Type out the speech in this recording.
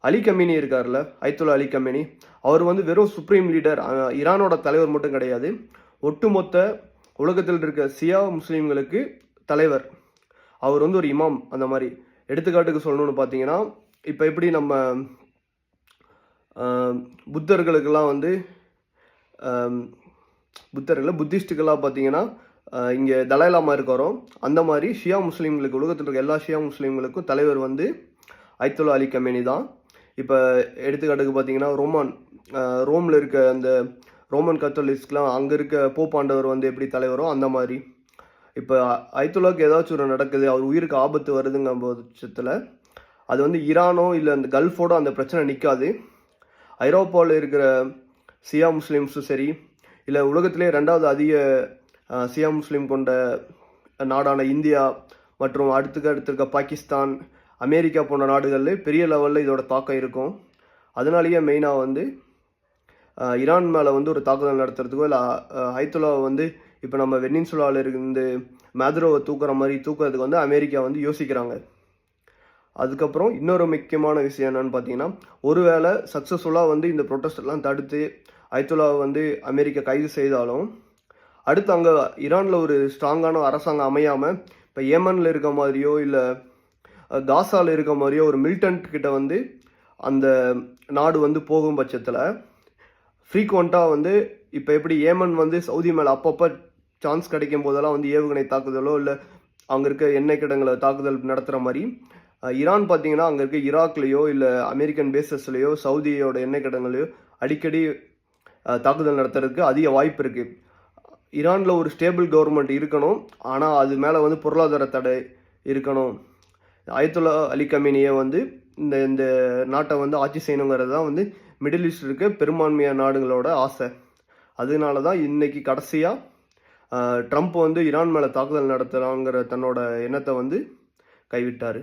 Ali Khamenei இருக்கார்ல, Ayatollah Ali Khamenei, அவர் வந்து வெறும் சுப்ரீம் லீடர், ஈரானோட தலைவர் மட்டும் கிடையாது, ஒட்டுமொத்த உலகத்தில் இருக்க சியா முஸ்லீம்களுக்கு தலைவர். அவர் வந்து ஒரு இமாம். அந்த மாதிரி எடுத்துக்காட்டுக்கு சொல்லணும்னு பார்த்தீங்கன்னா, இப்போ எப்படி நம்ம புத்தர்களுக்கெல்லாம் வந்து புத்திஸ்ட்டுக்கெல்லாம் பார்த்தீங்கன்னா இங்கே தலாய்லாமா இருக்காரோ, அந்த மாதிரி ஷியா முஸ்லீம்களுக்கு, உலகத்தில் இருக்க எல்லா ஷியா முஸ்லீம்களுக்கும் தலைவர் வந்து அயத்துல்லா அலி கமேனி தான். இப்போ எடுத்துக்காட்டுக்கு பார்த்தீங்கன்னா ரோமில் இருக்க அந்த ரோமன் கத்தோலிக்ஸ்லாம் அங்கே இருக்க போப்பாண்டவர் வந்து எப்படி தலைவரோ அந்த மாதிரி. இப்போ அயத்துல்லாவுக்கு ஏதாச்சும் ஒரு நடக்குது, அவர் உயிருக்கு ஆபத்து வருதுங்க பட்சத்தில் அது வந்து ஈரானோ இல்லை அந்த கல்ஃபோட அந்த பிரச்சனை நிற்காது. ஐரோப்பாவில் இருக்கிற சியா முஸ்லீம்ஸும் சரி, இல்லை உலகத்திலே 2வது அதிக சியா முஸ்லீம் கொண்ட நாடான இந்தியா மற்றும் அடுத்து இருக்க பாகிஸ்தான், அமெரிக்கா போன்ற நாடுகளில் பெரிய லெவலில் இதோட தாக்கம் இருக்கும். அதனாலேயே மெயினாக வந்து ஈரான் மேலே வந்து ஒரு தாக்குதல் நடத்துறதுக்கோ இல்லை அயத்துல்லாவை வந்து இப்போ நம்ம வெனின்சுலாவில் இருந்து மேதுரோவை தூக்குற மாதிரி தூக்குறதுக்கு வந்து அமெரிக்கா வந்து யோசிக்கிறாங்க. அதுக்கப்புறம் இன்னொரு முக்கியமான விஷயம் என்னன்னு பார்த்தீங்கன்னா, ஒருவேளை சக்ஸஸ்ஃபுல்லாக வந்து இந்த ப்ரொட்டஸ்டெல்லாம் தடுத்து அயத்துல்லாவை வந்து அமெரிக்கா கைது செய்தாலும், அடுத்து அங்கே ஈரானில் ஒரு ஸ்ட்ராங்கான அரசாங்கம் அமையாமல் இப்போ ஏமனில் இருக்க மாதிரியோ இல்லை காசாவில் இருக்க மாதிரியோ ஒரு மிலிட்டன்ட் கிட்ட வந்து அந்த நாடு வந்து போகும் பட்சத்தில் ஃப்ரீக்வெண்ட்டாக வந்து இப்போ எப்படி ஏமன் வந்து சவுதி மேலே அப்பப்போ சான்ஸ் கிடைக்கும் போதெல்லாம் வந்து ஏவுகணை தாக்குதலோ இல்லை அங்கே இருக்க எண்ணெய் கிடங்களை தாக்குதல் நடத்துகிற மாதிரி ஈரான் பார்த்தீங்கன்னா அங்கே இருக்க ஈராக்லேயோ இல்லை அமெரிக்கன் பேசஸ்லேயோ சவுதியோட எண்ணெய் கிடங்களையோ அடிக்கடி தாக்குதல் நடத்துறதுக்கு அதிக வாய்ப்பு இருக்குது. ஈரானில் ஒரு ஸ்டேபிள் கவர்மெண்ட் இருக்கணும், ஆனால் அது மேலே வந்து பொருளாதார தடை இருக்கணும். அயத்துல்லா அலி கமேனியை வந்து இந்த நாட்டை வந்து ஆட்சி செய்யணுங்கிறது தான் வந்து மிடில் ஈஸ்ட் இருக்க பெரும்பான்மையான நாடுகளோட ஆசை. அதனால தான் இன்னைக்கு கடைசியாக ட்ரம்ப் வந்து ஈரான் மேலே தாக்குதல் நடத்துகிறாங்கிற தன்னோட எண்ணத்தை வந்து கைவிட்டார்.